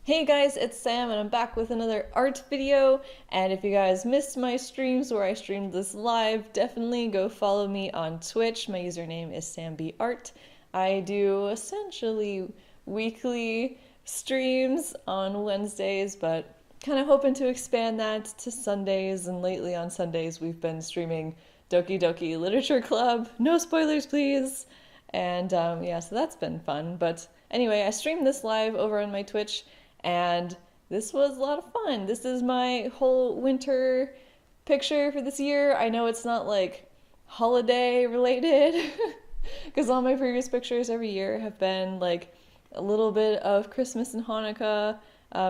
Hey guys, it's Sam and I'm back with another art video. And if you guys missed my streams where I streamed this live, definitely go follow me on Twitch. My username is sambeawesome. I do essentially weekly streams on Wednesdays, but kind of hoping to expand that to Sundays. And lately on Sundays, we've been streaming Doki Doki Literature Club. No spoilers, please. And yeah, so that's been fun. But anyway, I streamed this live over on my Twitch, and this was a lot of fun. This is my whole winter picture for this year. I know it's not like holiday related, because all my previous pictures every year have been like a little bit of Christmas and Hanukkah,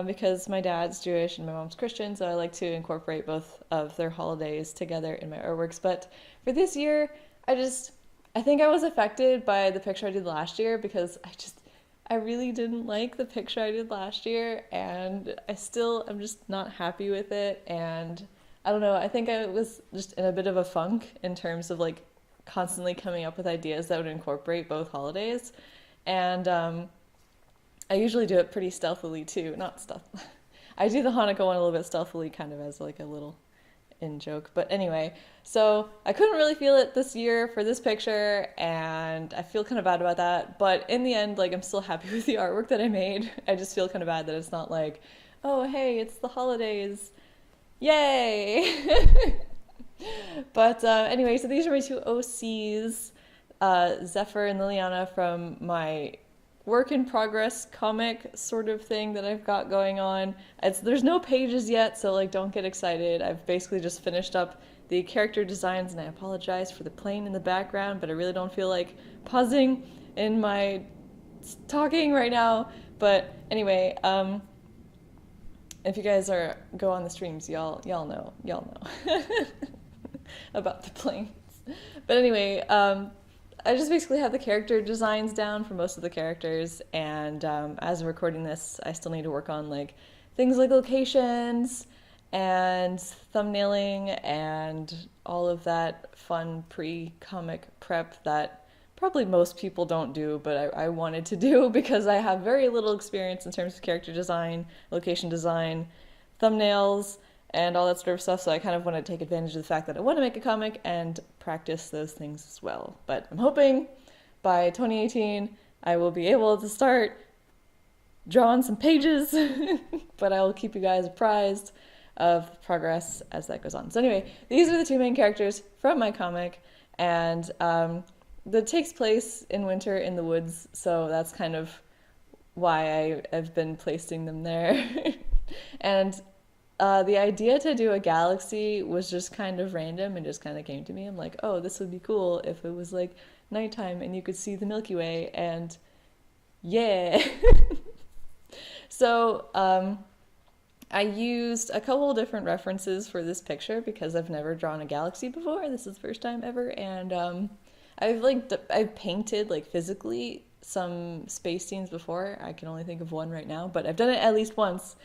because my dad's Jewish and my mom's Christian, so I like to incorporate both of their holidays together in my artworks. But for this year, I think I was affected by the picture I did last year because I really didn't like the picture I did last year, and I'm just not happy with it. And I don't know, I think I was just in a bit of a funk in terms of like constantly coming up with ideas that would incorporate both holidays. And I usually do it pretty stealthily too, not stealth. I do the Hanukkah one a little bit stealthily, kind of as like a little in joke. But anyway, so I couldn't really feel it this year for this picture, and I feel kind of bad about that. But in the end, like I'm still happy with the artwork that I made. I just feel kind of bad that it's not like, oh hey, it's the holidays, yay! But anyway, so these are my two OCs, Zephyr and Liliana, from my work in progress comic sort of thing that I've got going on. There's no pages yet, so like don't get excited. I've basically just finished up the character designs, and I apologize for the plane in the background, but I really don't feel like pausing in my talking right now. But anyway, if you guys go on the streams, y'all know about the planes. But anyway, I just basically have the character designs down for most of the characters, and as I'm recording this, I still need to work on like things like locations and thumbnailing and all of that fun pre-comic prep that probably most people don't do, but I wanted to do because I have very little experience in terms of character design, location design, thumbnails, and all that sort of stuff. So I kind of want to take advantage of the fact that I want to make a comic and practice those things as well. But I'm hoping by 2018 I will be able to start drawing some pages, but I will keep you guys apprised of progress as that goes on. So anyway, these are the two main characters from my comic, and that takes place in winter in the woods, so that's kind of why I've been placing them there. And the idea to do a galaxy was just kind of random and just kind of came to me. I'm like, oh, this would be cool if it was like nighttime and you could see the Milky Way, and yeah. So I used a couple different references for this picture because I've never drawn a galaxy before. This is the first time ever, and I've painted like physically some space scenes before. I can only think of one right now, but I've done it at least once,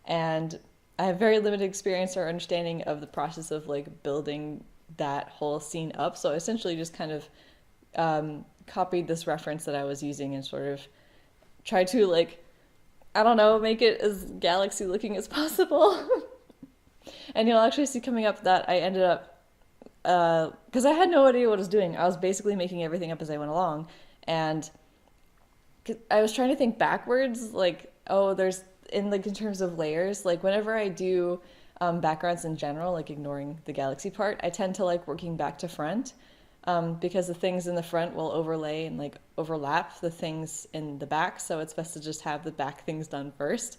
and I have very limited experience or understanding of the process of like building that whole scene up. So I essentially just kind of copied this reference that I was using and sort of tried to like, I don't know, make it as galaxy looking as possible. And you'll actually see coming up that I ended up, because I had no idea what I was doing. I was basically making everything up as I went along. And I was trying to think backwards, like, oh, in terms of layers, like whenever I do backgrounds in general, like ignoring the galaxy part, I tend to like working back to front, because the things in the front will overlay and like overlap the things in the back. So it's best to just have the back things done first,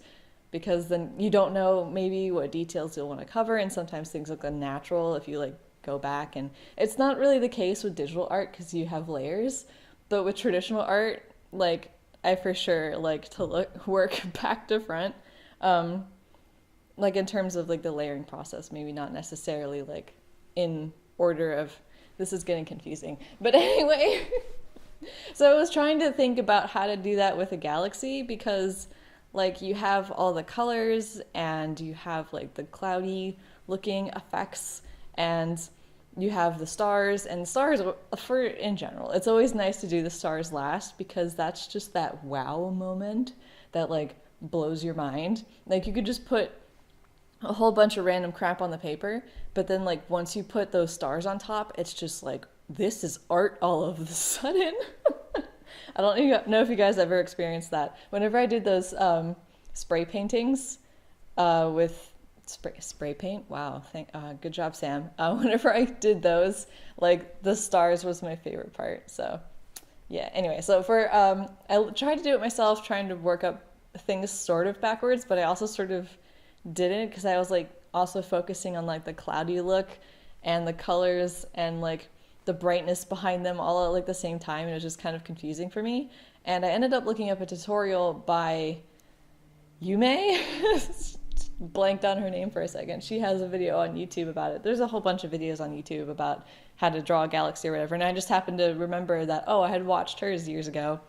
because then you don't know maybe what details you'll want to cover, and sometimes things look unnatural if you like go back. And it's not really the case with digital art because you have layers, but with traditional art, like I for sure like to work back to front, like in terms of like the layering process, maybe not necessarily like in order of, this is getting confusing. But anyway, so I was trying to think about how to do that with a galaxy, because like you have all the colors and you have like the cloudy looking effects, and you have the stars, and stars for in general, it's always nice to do the stars last because that's just that wow moment that like blows your mind. Like you could just put a whole bunch of random crap on the paper, but then like once you put those stars on top, it's just like this is art all of a sudden. I don't know if you guys ever experienced that. Whenever I did those spray paintings with spray paint, wow, good job, Sam. Whenever I did those, like the stars was my favorite part. So yeah. Anyway, so for I tried to do it myself, trying to work up things sort of backwards, but I also sort of didn't because I was like also focusing on like the cloudy look and the colors and like the brightness behind them all at like the same time, and it was just kind of confusing for me. And I ended up looking up a tutorial by Yume. Blanked on her name for a second. She has a video on YouTube about it. There's a whole bunch of videos on YouTube about how to draw a galaxy or whatever, and I just happened to remember that, oh, I had watched hers years ago,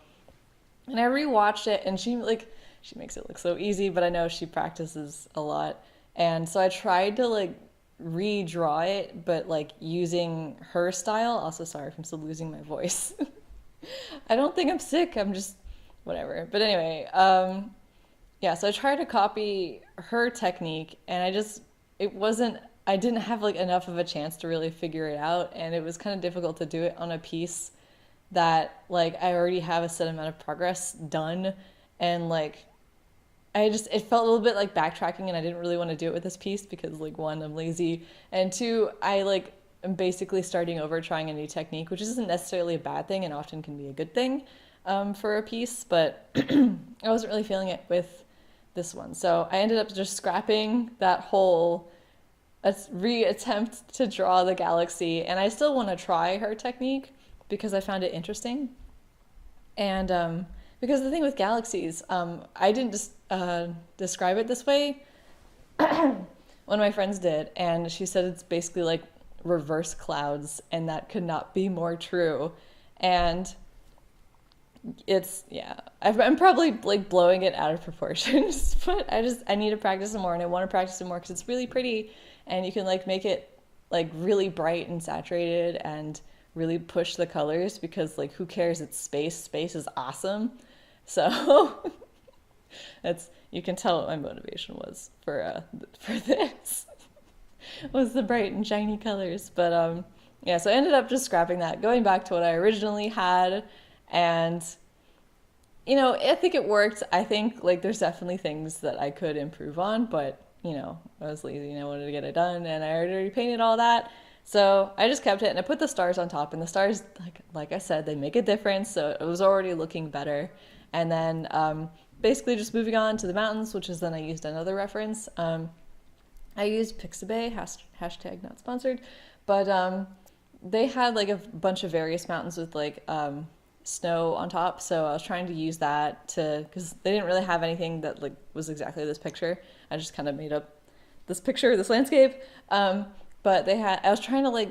and I rewatched it, and she makes it look so easy, but I know she practices a lot. And so I tried to like redraw it, but like using her style. Also, sorry if I'm still losing my voice. I don't think I'm sick. I'm just whatever. But anyway, yeah, so I tried to copy her technique, and I didn't have like enough of a chance to really figure it out, and it was kind of difficult to do it on a piece that like I already have a set amount of progress done, and like it felt a little bit like backtracking, and I didn't really want to do it with this piece because like one, I'm lazy, and two, I like am basically starting over trying a new technique, which isn't necessarily a bad thing and often can be a good thing for a piece, but I wasn't really feeling it with this one. So I ended up just scrapping that whole reattempt to draw the galaxy, and I still want to try her technique because I found it interesting. And because the thing with galaxies, I didn't just describe it this way. One of my friends did, and she said it's basically like reverse clouds, and that could not be more true. And I'm probably like blowing it out of proportions, but I need to practice it more, and I want to practice it more because it's really pretty, and you can like make it like really bright and saturated and really push the colors because like who cares, it's space is awesome. So you can tell what my motivation was for this was the bright and shiny colors. But yeah, so I ended up just scrapping that, going back to what I originally had. And, I think it worked. I think, like, there's definitely things that I could improve on, but, I was lazy and I wanted to get it done, and I already painted all that. So I just kept it, and I put the stars on top, and the stars, like I said, they make a difference, so it was already looking better. And then basically just moving on to the mountains, which is then I used another reference. I used Pixabay, hashtag not sponsored, but they had, like, a bunch of various mountains with, like, snow on top, so I was trying to use that because they didn't really have anything that like was exactly this picture. I just kind of made up this picture, this landscape, but I was trying to like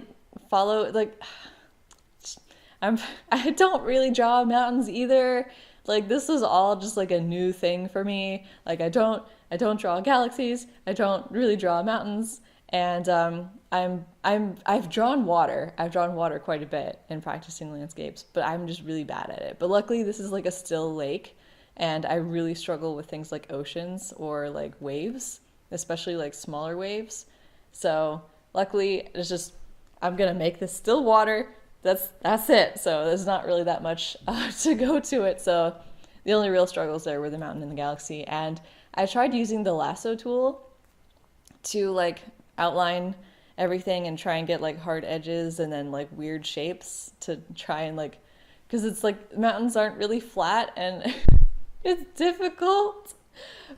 follow like I don't really draw mountains either. Like this was all just like a new thing for me. Like I don't draw galaxies, I don't really draw mountains. And I've drawn water. I've drawn water quite a bit in practicing landscapes, but I'm just really bad at it. But luckily this is like a still lake, and I really struggle with things like oceans or like waves, especially like smaller waves. So luckily it's just, I'm gonna make this still water. That's it. So there's not really that much to go to it. So the only real struggles there were the mountain and the galaxy. And I tried using the lasso tool to like outline everything and try and get like hard edges and then like weird shapes to try and like, because it's like mountains aren't really flat and it's difficult.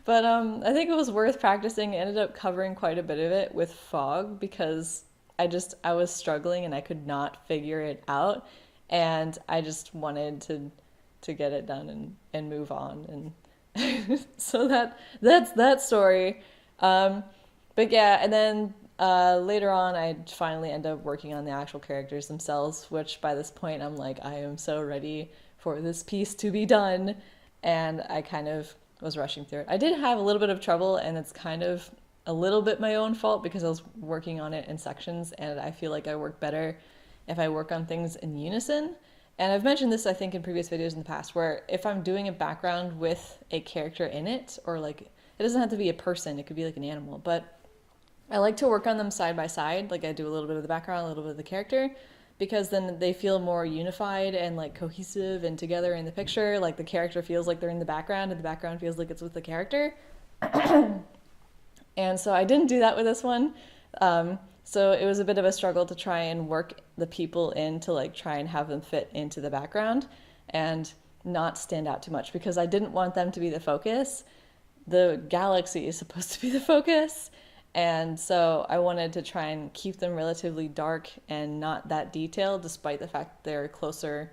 But I think it was worth practicing. I ended up covering quite a bit of it with fog because I was struggling and I could not figure it out, and I just wanted to get it done and move on. And so that's that story. But yeah, and then later on, I finally end up working on the actual characters themselves, which by this point, I'm like, I am so ready for this piece to be done. And I kind of was rushing through it. I did have a little bit of trouble, and it's kind of a little bit my own fault because I was working on it in sections, and I feel like I work better if I work on things in unison. And I've mentioned this, I think, in previous videos in the past, where if I'm doing a background with a character in it, or like, it doesn't have to be a person, it could be like an animal, but I like to work on them side by side. Like I do a little bit of the background, a little bit of the character, because then they feel more unified and like cohesive and together in the picture. Like the character feels like they're in the background and the background feels like it's with the character. And so I didn't do that with this one. So it was a bit of a struggle to try and work the people in to like try and have them fit into the background and not stand out too much because I didn't want them to be the focus. The galaxy is supposed to be the focus. And so I wanted to try and keep them relatively dark and not that detailed, despite the fact they're closer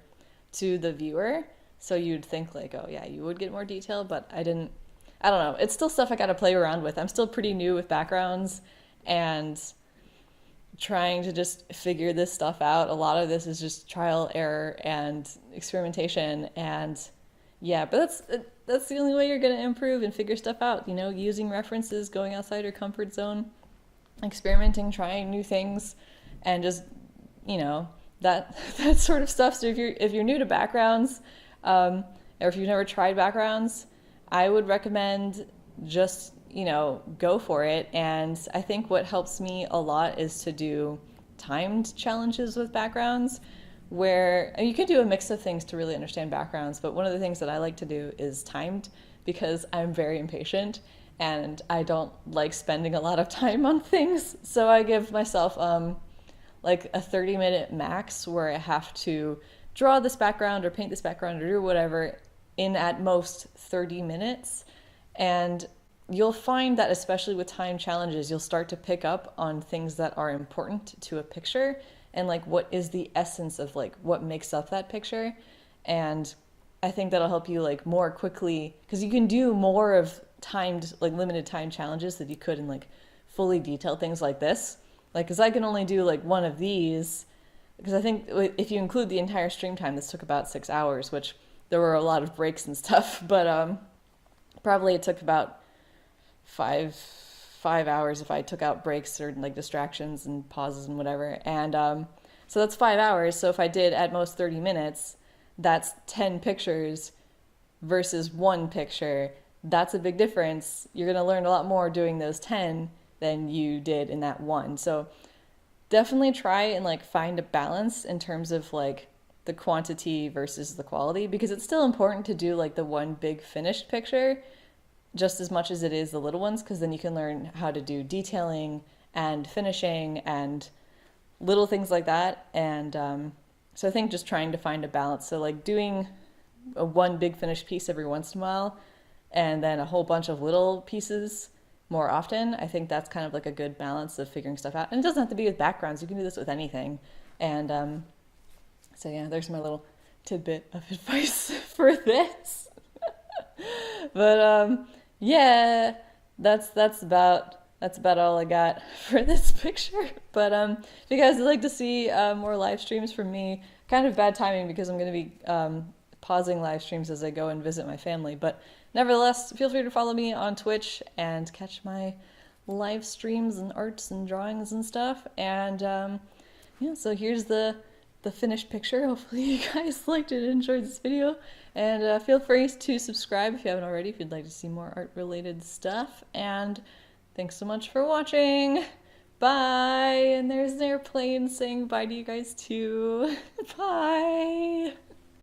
to the viewer. So you'd think like, oh yeah, you would get more detail, but I didn't. I don't know. It's still stuff I got to play around with. I'm still pretty new with backgrounds and trying to just figure this stuff out. A lot of this is just trial, error, and experimentation. And yeah, but that's the only way you're going to improve and figure stuff out. You know, using references, going outside your comfort zone, experimenting, trying new things, and just, you know, that sort of stuff. So if you're new to backgrounds, or if you've never tried backgrounds, I would recommend just, you know, go for it. And I think what helps me a lot is to do timed challenges with backgrounds where you can do a mix of things to really understand backgrounds. But one of the things that I like to do is timed because I'm very impatient and I don't like spending a lot of time on things. So I give myself like a 30-minute max where I have to draw this background or paint this background or do whatever in at most 30 minutes. And you'll find that especially with time challenges, you'll start to pick up on things that are important to a picture and like what is the essence of like what makes up that picture. And I think that'll help you like more quickly because you can do more of timed, like limited time challenges that you could in like fully detailed things like this. Like, because I can only do like one of these because I think if you include the entire stream time, this took about 6 hours, which there were a lot of breaks and stuff, but probably it took about five hours if I took out breaks or like distractions and pauses and whatever. And so that's 5 hours. So if I did at most 30 minutes, that's 10 pictures versus one picture. That's a big difference. You're going to learn a lot more doing those 10 than you did in that one. So definitely try and like find a balance in terms of like the quantity versus the quality, because it's still important to do like the one big finished picture just as much as it is the little ones, because then you can learn how to do detailing and finishing and little things like that. And so I think just trying to find a balance. So like doing a one big finished piece every once in a while and then a whole bunch of little pieces more often, I think that's kind of like a good balance of figuring stuff out. And it doesn't have to be with backgrounds. You can do this with anything. And so yeah, there's my little tidbit of advice for this. But yeah, that's about all I got for this picture. But if you guys would like to see more live streams from me, kind of bad timing because I'm going to be pausing live streams as I go and visit my family. But nevertheless, feel free to follow me on Twitch and catch my live streams and arts and drawings and stuff. And yeah, so here's the finished picture. Hopefully you guys liked it and enjoyed this video. And feel free to subscribe if you haven't already, if you'd like to see more art-related stuff. And thanks so much for watching. Bye! And there's an airplane saying bye to you guys too. Bye!